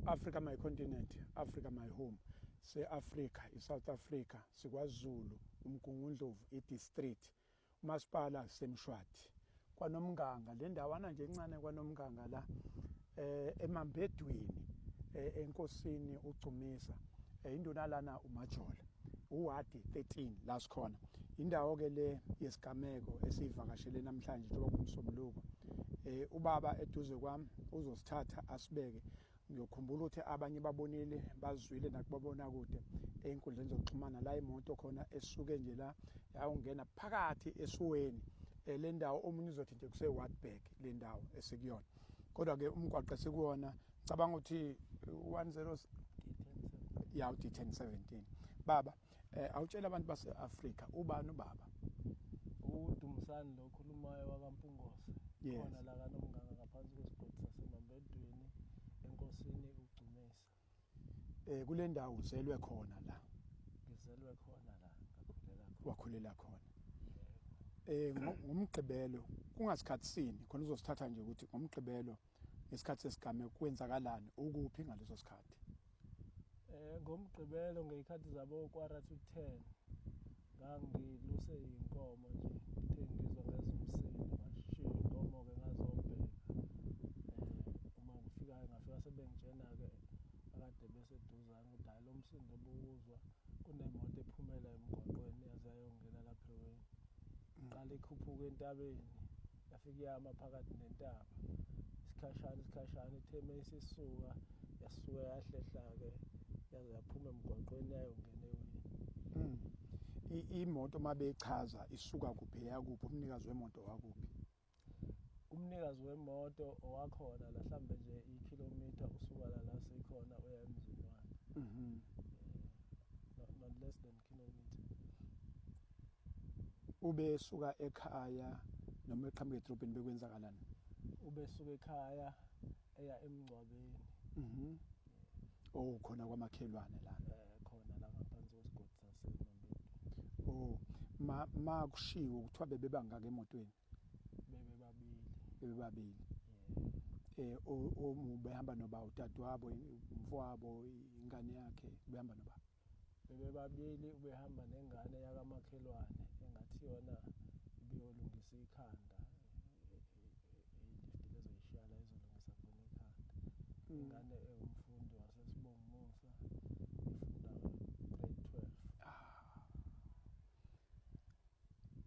Africa my continent, Africa my home. Se-Africa, i-South Africa, siKwaZulu, uMgungundlovu, i-District, uMasipala seMshwathi. KwaNomnganga, le ndawana nje encane KwaNomnganga la, eMambedweni, enkosini uGcumisa, induna lana uMajola, uWadi 13 la sikhona. Indawo ke le yesigameko esivakashele namhlanje njengoba kumsomluko. Ubaba eduze kwami uzosithatha asibeke. Ngiyokhumbula ukuthi abanye babonile bazwile nakubabona kude einkundleni zokuxhumana la imoto khona esuke nje la yawungena phakathi esuweni le ndawo omunye uzothi nje kuseWatberg le ndawo esikuyona. Kodwa ke umgwaqo esikuwona ngicabanga ukuthi 10 ya D1017. Baba awutshela abantu base-Afrika ubani ubaba? uDumisani lo khulumayo wakaMpungose. Yes. Khona la kaNomnganga ngaphansi kwesigodi saseMambedweni enkosini uGcumisa. Kule ndawo uzelwe khona la. Ngizelwe khona la ngakhulela khona. Wakhulela khona. Ngomgqibelo kungasikhathi sini khona uzosithatha nje ukuthi ngomgqibelo ngesikhathi sesigame kwenzakalani ukuphi ngaleso sikhathi? Ngomgqibelo ngeyikhathi zabo kwara to 10 ngangiluse inkomo nje ngithe ngizwa ngezumsindo ngashiya inkomo ke ngazombheka. Uma ngafika sebengitshena ke akade beseduzana ukuthi hayi lo msindo obuzwa kunemoto ephumela emgwaqweni yazayongena lapha eweni. Iqala ikhuphuka entabeni yafika yama phakathi nentaba. Isikhashana itheme isisuka yasuka yahlehla ke yaze yaphuma emgwaqweni yayongena eweni. Imoto mabechaza isuka kuphi yakuphi umnikazi wemoto wakuphi? Umnikazi wemoto owakhona la mhlambe nje ikilometer usuka la sikhona uya emzini wakhe. Not less than kilometer. Ube suka ekhaya noma eqhamuke edrobheni bekwenzakalani? Ube suka ekhaya eya emngcwabeni. Khona kwamakhelwane la. Khona la ngaphansi kwesigodi saseMambedweni. Ma kushiwo kuthiwa bebebangaka emotweni? Bebebabili. Behamba noba udadewabo, umfowabo, ingane yakhe behamba noba? Bebebabili ubehamba nengane yakamakhelwane engathi yona ibiyolungisa ikhanda. Lift lezo yishala izolungisa khona ikhanda. Ingane ewumfundi waseSibongumusa ifunda grade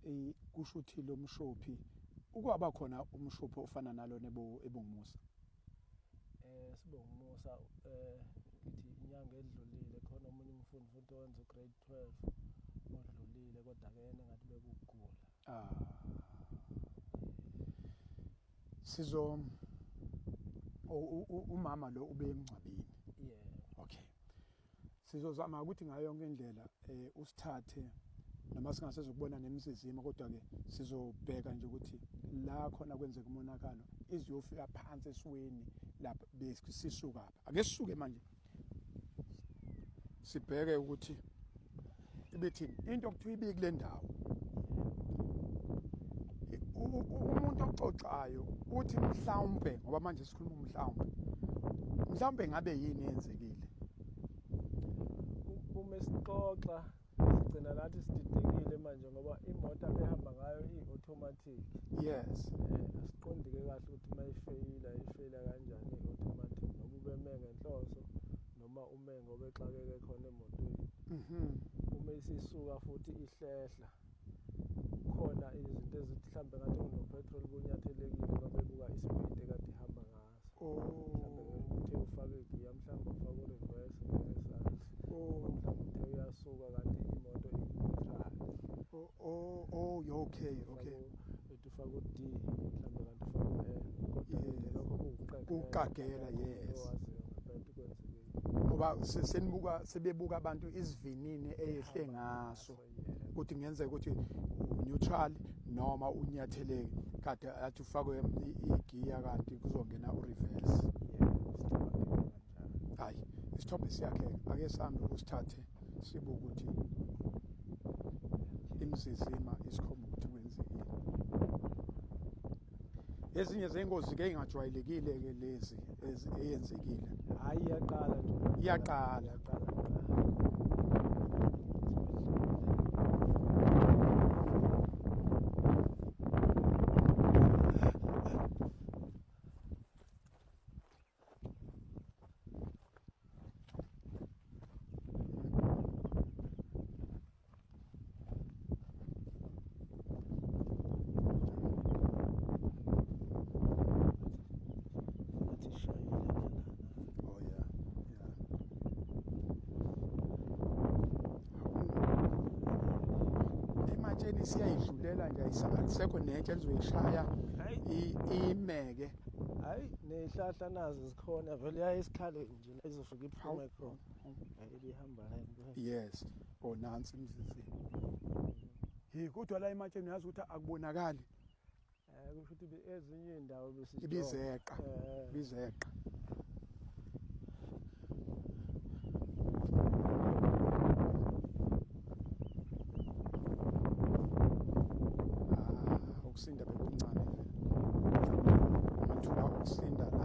12. Kusho ukuthi lo mshophi ukwaba khona umshophi ofana nalona eBongumusa? Sibongumusa ngithi inyanga edlulile khona omunye umfundi owenza grade 12 odlulile kodwa ke yena ngathi bekugula. Sizo umama lo ube emncwabeni. Okay. Sizozama ukuthi ngayo yonke indlela usithathe noma singasezokubona nemizizima kodwa ke sizobheka nje ukuthi la khona kwenzeka umonakalo iziyofika phansi esiweni lapha besisuka apha. Ake sisuke manje sibheke ukuthi ibethini into okuthiwa ibiki kule ndawo. Umuntu oxoxayo uthi mhlawumbe ngoba manje sikhuluma mhlawumbe ngabe yini yenzekile? Uma sixoxa sigcina nathi sididekile manje ngoba imoto abehamba ngayo i-automatic. Yes. Asiqondike kahle ukuthi mayifeyila kanjani i-automatic noma ubeme ngenhloso noma ume ngoba exakeke khona emotweni. Uma isisuka futhi ihlehla khona izinto ezithi mhlambe ngathi kunopetrol kunyathelekile ngabe buka ispeed ekade ihamba ngaso. Mhlambe uthe ufake igiya mhlambe ufake reverse ngesathi. Mhlambe uthe uyasuka kanti imoto ineutral. Okay. Ethi ufake uD mhlambe kanti ufake kodwa lokho kuqagela yes. Ngempela kwenzekile. Ngoba sebebuka abantu isivinini eyehle ngaso ukuthi ngenzeka ukuthi neutral noma unyatheleke kade athi ufakwe igiya kanti kuzongena ureverse. Hayi isithombe siyakhe ake sambe usithathe sibuka ukuthi imizizima isikhomba ukuthi kwenzekile. Ezinye zengozi ke ingajwayelekile ke lezi eyenzekile Hhayi iyaqala nje. Iyaqala. Iyaqala. Athi shayile lana. oh yeah ematsheni siyayidlulela nje akusekho netshe elizoyishaya Hayi. imeke Hayi nezihlahla nazo zikhona vele yaye isikhaleni nje la izofika iphume khona. Hayi lihamba hayi ngempela. yes nansi imzizi kodwa la ematsheni uyazi ukuthi akubonakali Kusho ukuthi ezinye iy'ndawo ibizeqa ibizeqa ukusinda bekuncane amathuba okusinda la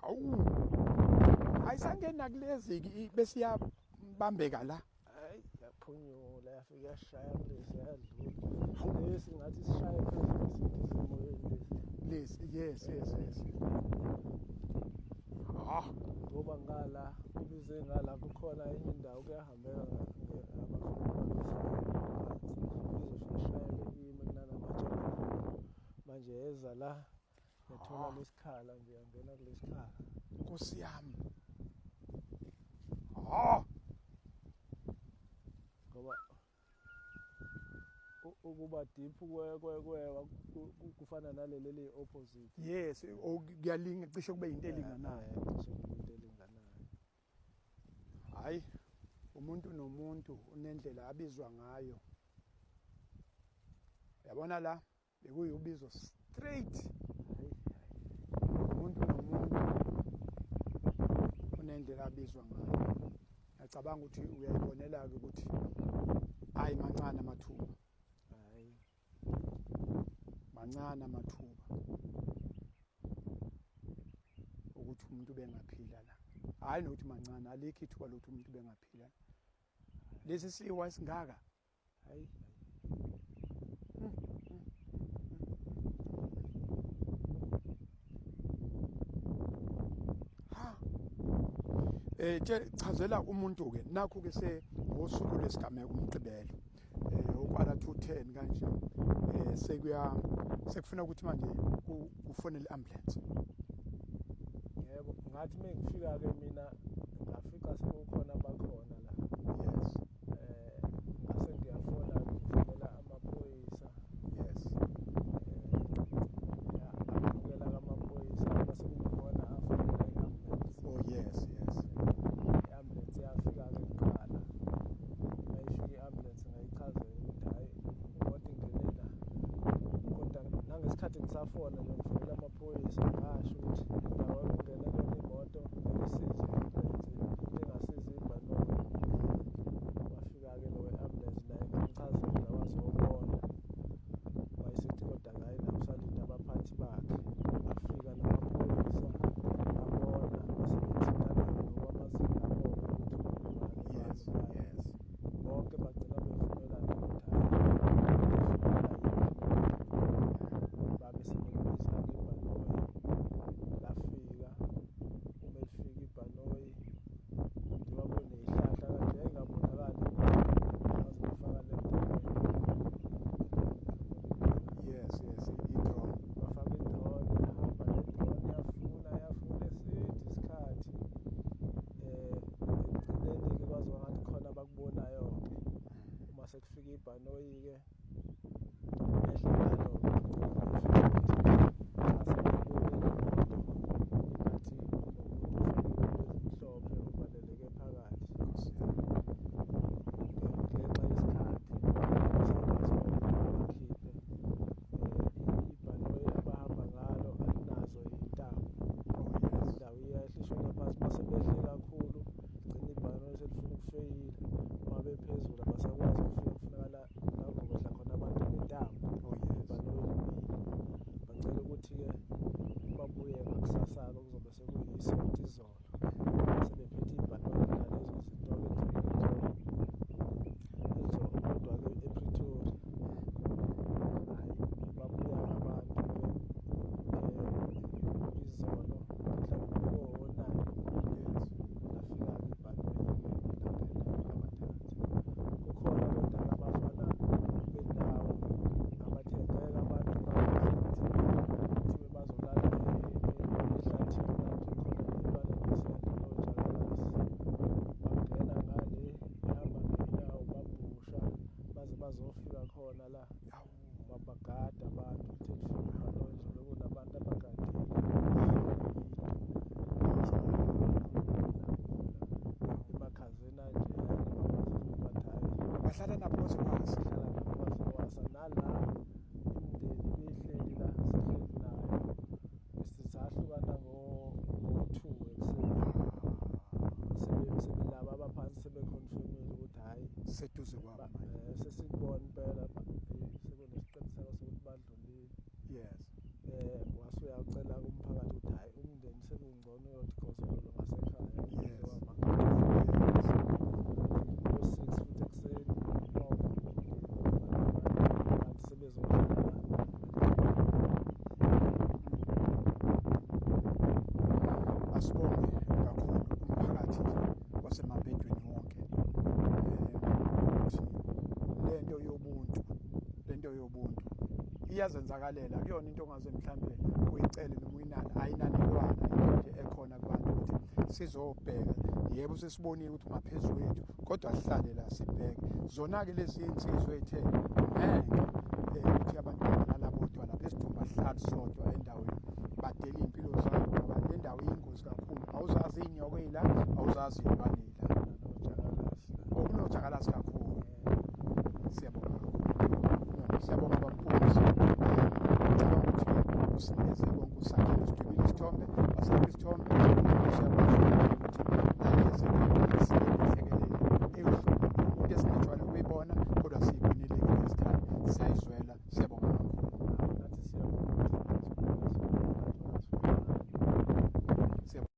hawu ayisangena kulezi besiyabambeka la hayi yaphunyula yafika yashaya kulesi yadlula lesi ngathi sishaye phezulu sithi semoyeni lesi yes ngoba ngala kubize ngala kukhona enye indawo kuyahambeka izofika ishayele ime kunanamatshana manje yeza la yathola lesikhala nje yangena kulesikhala Nkosi yami ngoba ukuba deep kufana naleli opposite yes kuyalinga cishe kube into elinganayo into elinganayo hayi umuntu nomuntu unendlela abizwa ngayo yabona la bekuyubizo straight umuntu nomuntu unendlela abizwa ngayo ngiyacabanga ukuthi uyayibonela ke ukuthi hayi mancane amathuba hayi mancane amathuba ukuthi umuntu bengaphila la hayi nokuthi mancane alikho ithuba lokuthi umuntu bengaphila lesi siwa singaka hayi chazela umuntu ke nakho ke ngosuku lesigameko umgqibelo okwala 2:10 kanje sekufuna ukuthi manje kufonele ambulance yebo ngathi mengifika ke mina ngafika sekukhona bakhona la yes ngase ngiyafona ngifonela amaphoyisa yes amukela kamaphoyisa base kukhona afonela i-ambulance oh yes i-ambulance yafika ke kuqala mayifika i-ambulance ngayichazela ukuthi hayi imoto ingenela kodwa nangesikhathi ngisafona nje ngifonela amaphoyisa ngasho ukuthi indawo engene kuyona imoto ayisize i-ambulance ingasiza ibhanono wafika-ke lo we-ambulance naye ngamchazela wazobona wayesethi kodwa hayi la usalinde abaphathi bakhe afika namaphoyisa abona basebethintana nokwamazinga abona ukuthi yes bonke bagcina bevumelana ukuthi babe sebekubiza seduze kwabo manje. Sesikubona impela sekunesiqiniseko sokuthi badlulile. Yes. Wase uyacela umphakathi ukuthi hayi umndeni sekungcono uyodikhozelwa ngasekhaya. Yes. Ngo-6 futhi ekuseni noma kanti sebezodlala. Asibonge kakhulu umphakathi wasemabhedweni wonke ukuthi lento yobuntu iyazenzakalela kuyona into ongaze mhlambe uyicele noma uyinana ayinanelwana into nje ekhona kubantu ukuthi sizobheka yebo sesibonile ukuthi ungaphezulu wethu kodwa sihlale la sibheke zona-ke lezi insizwe ethe ngeke ukuthi abantu bangalala bodwa lapha esidumba sihlali sodwa endaweni badela iy'mpilo zabo ngoba le ndawo iyingozi kakhulu awuzazi iy'nyoko ey'la awuzazi iy'lwane ey'la okunojakalasi kakhulu. Siyabonga kakhulu siyabonga bamphumuzi ngicabanga ukuthi usinikeze konke usakhile usidwebile isithombe wasakha isithombe siyakwazi ukuthi nangeze siyehlekelele eyuhlobo into esingajwayele ukuyibona kodwa siyibonile ngesikhathi